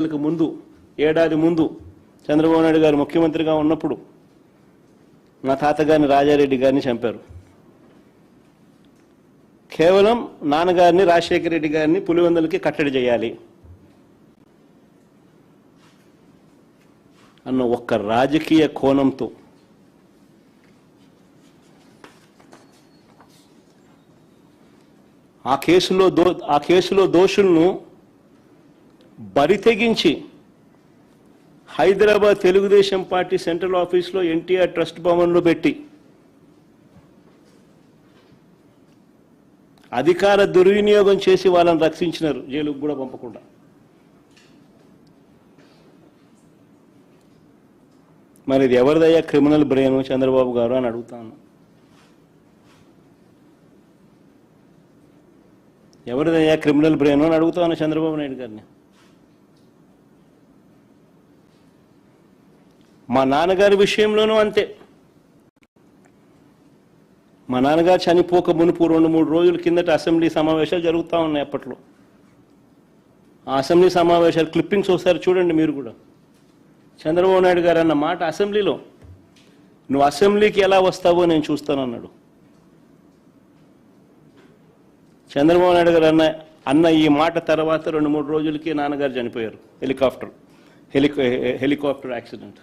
ముందు ఏడాది ముందు చంద్రబాబు నాయుడు గారు ముఖ్యమంత్రిగా ఉన్నప్పుడు మా తాతగారిని రాజారెడ్డి గారిని చంపారు. కేవలం నాన్నగారిని రాజశేఖర రెడ్డి గారిని పులివెందులకి కట్టడి చేయాలి అన్న ఒక్క రాజకీయ కోణంతో ఆ కేసులో దోషులను బరితెగించి హైదరాబాద్ తెలుగుదేశం పార్టీ సెంట్రల్ ఆఫీస్లో ఎన్టీఆర్ ట్రస్ట్ భవన్లో పెట్టి అధికార దుర్వినియోగం చేసి వాళ్ళని రక్షించినారు, జైలుకు కూడా పంపకుండా. మరి ఇది ఎవరిదయ్యా క్రిమినల్ బ్రెయిన్ చంద్రబాబు గారు అని అడుగుతాను. ఎవరిదయ్యా క్రిమినల్ బ్రెయిన్ అని అడుగుతాను చంద్రబాబు నాయుడు గారిని. మా నాన్నగారి విషయంలోనూ అంతే. మా నాన్నగారు చనిపోక మునుపు 2-3 రోజుల కిందట అసెంబ్లీ సమావేశాలు జరుగుతూ ఉన్నాయి. అప్పట్లో ఆ అసెంబ్లీ సమావేశాలు క్లిప్పింగ్స్ ఒకసారి చూడండి మీరు కూడా. చంద్రబాబు నాయుడు గారు అన్న మాట అసెంబ్లీలో, నువ్వు అసెంబ్లీకి ఎలా వస్తావో నేను చూస్తానన్నాడు. చంద్రబాబు నాయుడు గారు అన్న ఈ మాట తర్వాత 2-3 రోజులకి నాన్నగారు చనిపోయారు. Helicopter accident.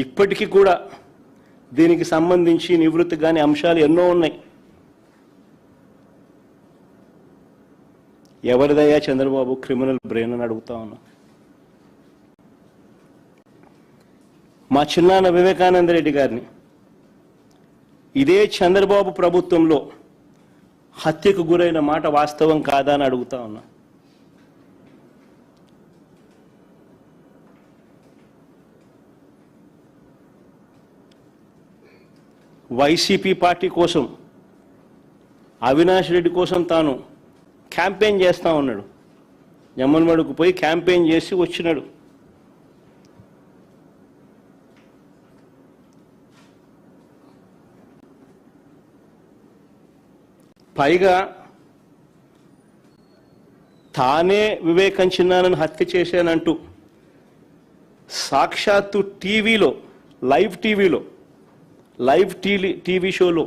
ఇప్పటికీ కూడా దీనికి సంబంధించి నివృత్తి కాని అంశాలు ఎన్నో ఉన్నాయి. ఎవరిదయ్యా చంద్రబాబు క్రిమినల్ బ్రెయిన్ అని అడుగుతా ఉన్నా. మా చిన్నాన్న వివేకానంద రెడ్డి గారిని ఇదే చంద్రబాబు ప్రభుత్వంలో హత్యకు గురైన మాట వాస్తవం కాదా అని అడుగుతా ఉన్నా. వైసీపీ పార్టీ కోసం, అవినాష్ రెడ్డి కోసం తాను క్యాంపెయిన్ చేస్తూ ఉన్నాడు. జమ్మన్మడుకు పోయి క్యాంపెయిన్ చేసి వచ్చినాడు. పైగా తానే వివేకం చిన్నానని హత్య చేశానంటూ సాక్షాత్తు టీవీలో లైవ్ టీవీ షోలో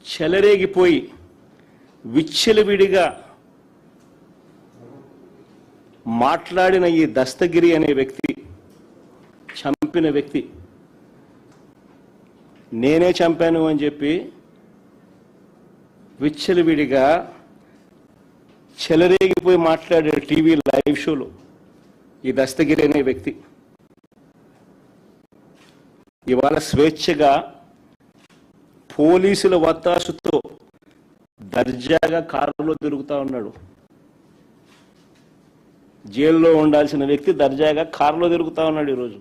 చెలరేగిపోయి విచ్చలవిడిగా మాట్లాడిన ఈ దస్తగిరి అనే వ్యక్తి, చంపిన వ్యక్తి, నేనే చంపాను అని చెప్పి విచ్చలవిడిగా చెలరేగిపోయి మాట్లాడే టీవీ లైవ్ షోలో ఈ దస్తగిరి అనే వ్యక్తి ఇవాళ స్వేచ్ఛగా పోలీసుల వత్తాసుతో దర్జాగా కారులో తిరుగుతూ ఉన్నాడు. జైల్లో ఉండాల్సిన వ్యక్తి దర్జాగా కారులో తిరుగుతూ ఉన్నాడు ఈరోజు.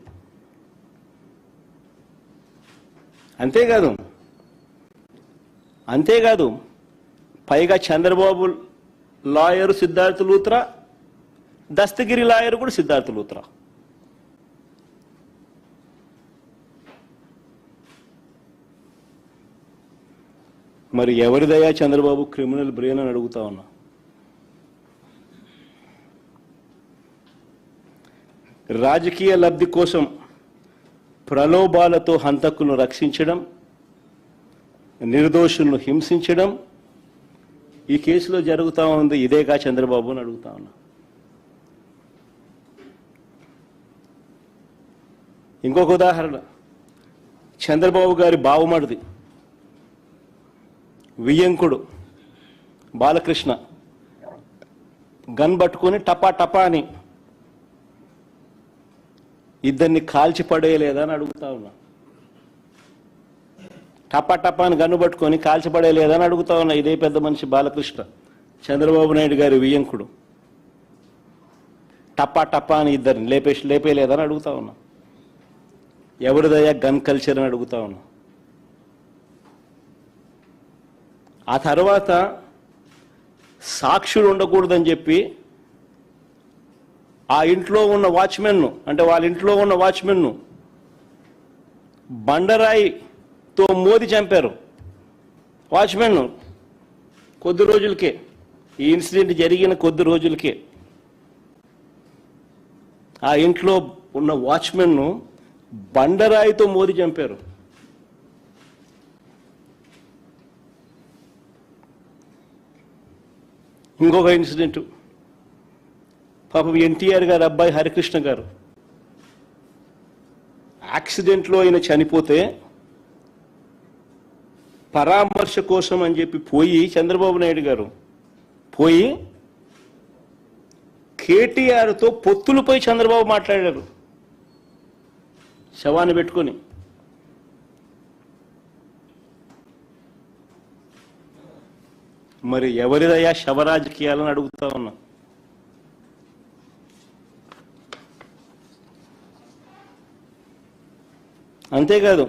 అంతేకాదు పైగా చంద్రబాబు లాయరు సిద్ధార్థ లూత్రా, దస్తగిరి లాయరు కూడా సిద్ధార్థ లూత్రా. మరి ఎవరిదయ్యా చంద్రబాబు క్రిమినల్ బ్రెయిన్ అని అడుగుతా ఉన్నా. రాజకీయ లబ్ధి కోసం ప్రలోభాలతో హంతకులను రక్షించడం, నిర్దోషులను హింసించడం ఈ కేసులో జరుగుతూ ఉంది. ఇదేగా చంద్రబాబు అని అడుగుతా ఉన్నా. ఇంకొక ఉదాహరణ, చంద్రబాబు గారి బావమరిది వియ్యంకుడు బాలకృష్ణ గన్ పట్టుకొని టపా అని ఇద్దరిని కాల్చి పడేయలేదా అని అడుగుతా ఉన్నా. టపా అని గన్ను పట్టుకొని కాల్చి పడేయలేదా అని అడుగుతా ఉన్నా. ఇదే పెద్ద మనిషి బాలకృష్ణ, చంద్రబాబు నాయుడు గారి వియ్యంకుడు, టపా అని ఇద్దరిని లేపేయలేదని అడుగుతా ఉన్నా. ఎవరిదయ్యా గన్ కల్చర్ అని అడుగుతా ఉన్నా. ఆ తర్వాత సాక్షులు ఉండకూడదని చెప్పి ఆ ఇంట్లో ఉన్న వాచ్మెన్ను, అంటే వాళ్ళ ఇంట్లో ఉన్న వాచ్మెన్ను బండరాయితో మోది చంపారు. వాచ్మెన్ను కొద్ది రోజులకే, ఈ ఇన్సిడెంట్ జరిగిన కొద్ది రోజులకే ఆ ఇంట్లో ఉన్న వాచ్మెన్ను బండరాయితో మోది చంపారు. ఇంకొక ఇన్సిడెంట్, పాపం ఎన్టీఆర్ గారు అబ్బాయి హరికృష్ణ గారు యాక్సిడెంట్లో ఆయన చనిపోతే పరామర్శ కోసం అని చెప్పి పోయి చంద్రబాబు నాయుడు గారు పోయి కేటీఆర్తో పొత్తులపై చంద్రబాబు మాట్లాడారు శవాన్ని పెట్టుకొని. మరి ఎవరిదయ్యా శవరాజకీయాలని అడుగుతా ఉన్నా. అంతేకాదు,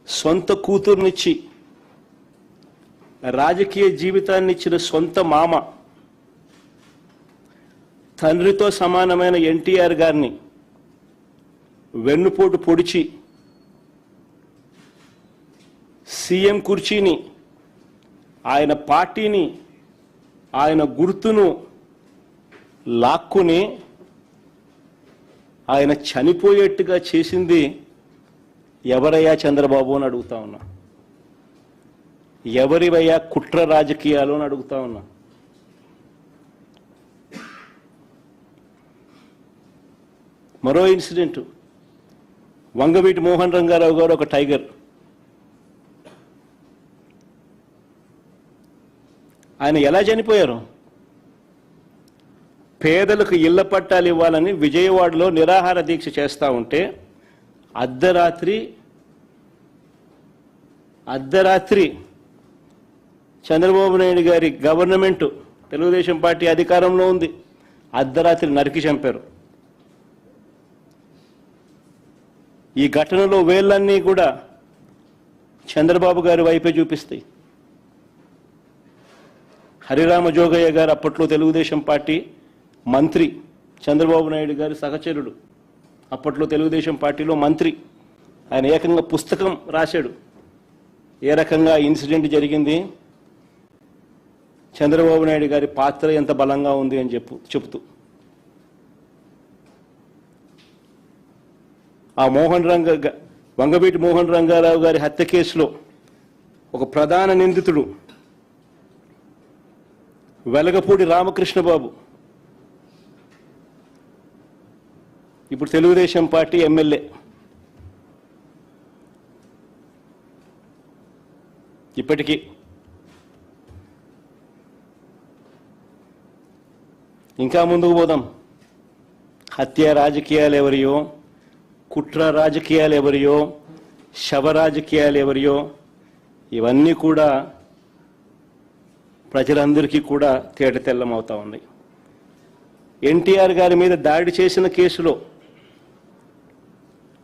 సొంత కూతుర్నిచ్చి రాజకీయ జీవితాన్ని ఇచ్చిన సొంత మామ, తండ్రితో సమానమైన ఎన్టీఆర్ గారిని వెన్నుపోటు పొడిచి సీఎం కుర్చీని, ఆయన పార్టీని, ఆయన గుర్తును లాక్కుని ఆయన చనిపోయేట్టుగా చేసింది ఎవరయ్యా చంద్రబాబు అని అడుగుతా ఉన్నా. ఎవరివయ్యా కుట్ర రాజకీయాలు అని అడుగుతా ఉన్నా. మరో ఇన్సిడెంట్, వంగవీటి మోహన్ రంగారావు గారు ఒక టైగర్. ఆయన ఎలా చనిపోయారు? పేదలకు ఇళ్ల పట్టాలు ఇవ్వాలని విజయవాడలో నిరాహార దీక్ష చేస్తూ ఉంటే అర్ధరాత్రి చంద్రబాబు నాయుడు గారి గవర్నమెంట్, తెలుగుదేశం పార్టీ అధికారంలో ఉంది, అర్ధరాత్రి నరికి చంపారు. ఈ ఘటనలో వేళ్ళన్నీ కూడా చంద్రబాబు గారి వైపే చూపిస్తాయి. హరిరామ జోగయ్య గారు అప్పట్లో తెలుగుదేశం పార్టీ మంత్రి, చంద్రబాబు నాయుడు గారి సహచరుడు, అప్పట్లో తెలుగుదేశం పార్టీలో మంత్రి. ఆయన ఏకంగా పుస్తకం రాశాడు ఏ రకంగా ఇన్సిడెంట్ జరిగింది, చంద్రబాబు నాయుడు గారి పాత్ర ఎంత బలంగా ఉంది అని చెప్తూ. ఆ వంగవీటి మోహన్ రంగారావు గారి హత్య కేసులో ఒక ప్రధాన నిందితుడు వెలగపూడి రామకృష్ణబాబు ఇప్పుడు తెలుగుదేశం పార్టీ ఎమ్మెల్యే. ఇప్పటికీ ఇంకా ముందుకు పోదాం. హత్య రాజకీయాలు ఎవరియో, కుట్ర రాజకీయాలు ఎవరియో, శవ రాజకీయాలు ఎవరియో, ఇవన్నీ కూడా ప్రజలందరికీ కూడా తేటతెల్లమవుతా ఉన్నాయి. ఎన్టీఆర్ గారి మీద దాడి చేసిన కేసులో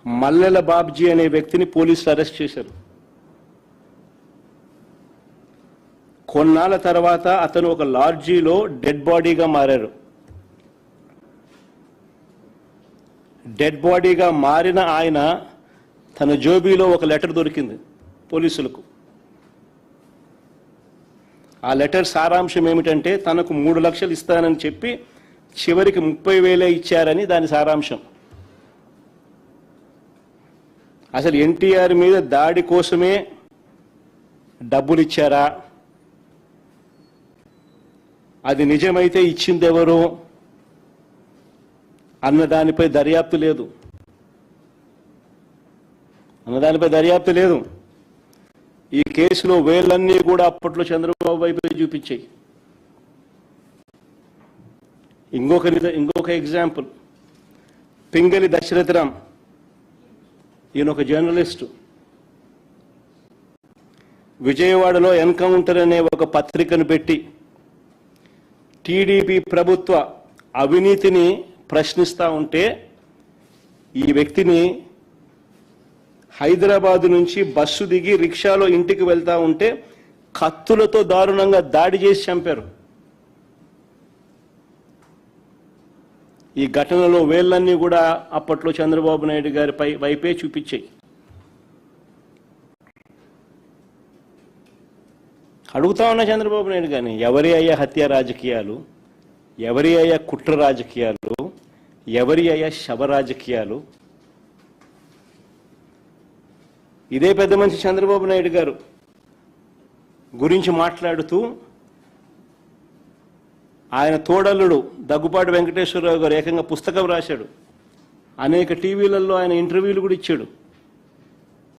మల్లెల బాబ్జీ అనే వ్యక్తిని పోలీసులు అరెస్ట్ చేశారు. కొన్నాళ్ళ తర్వాత అతను ఒక లాడ్జీలో డెడ్ బాడీగా మారారు. డెడ్ బాడీగా మారిన ఆయన తన జోబీలో ఒక లెటర్ దొరికింది పోలీసులకు. ఆ లెటర్ సారాంశం ఏమిటంటే తనకు 3 లక్షలు ఇస్తానని చెప్పి చివరికి 30,000 ఇచ్చారని దాని సారాంశం. అసలు ఎన్టీఆర్ మీద దాడి కోసమే డబ్బులు ఇచ్చారా, అది నిజమైతే ఇచ్చింది ఎవరు అన్నదానిపై దర్యాప్తు లేదు. ఈ కేసులో వేళ్ళన్నీ కూడా అప్పట్లో చంద్రబాబు వైపు చూపించాయి. ఇంకొక ఎగ్జాంపుల్, పింగళి దశరథరామ్. ఈయన ఒక జర్నలిస్టు. విజయవాడలో ఎన్కౌంటర్ అనే ఒక పత్రికను పెట్టి టీడీపీ ప్రభుత్వ అవినీతిని ప్రశ్నిస్తూ ఉంటే ఈ వ్యక్తిని హైదరాబాదు నుంచి బస్సు దిగి రిక్షాలో ఇంటికి వెళ్తా ఉంటే కత్తులతో దారుణంగా దాడి చేసి చంపారు. ఈ ఘటనలో వేళ్ళన్నీ కూడా అప్పట్లో చంద్రబాబు నాయుడు గారి వైపే చూపించాయి. అడుగుతా ఉన్నా చంద్రబాబు నాయుడు గారిని, ఎవరి అయ్యా హత్య రాజకీయాలు, ఎవరి అయ్యా కుట్ర రాజకీయాలు, ఎవరి అయ్యా శవ రాజకీయాలు? ఇదే పెద్ద మనిషి చంద్రబాబు నాయుడు గారు గురించి మాట్లాడుతూ ఆయన తోడల్లుడు దగ్గుపాటి వెంకటేశ్వరరావు గారు ఏకంగా పుస్తకం రాశాడు, అనేక టీవీలలో ఆయన ఇంటర్వ్యూలు కూడా ఇచ్చాడు.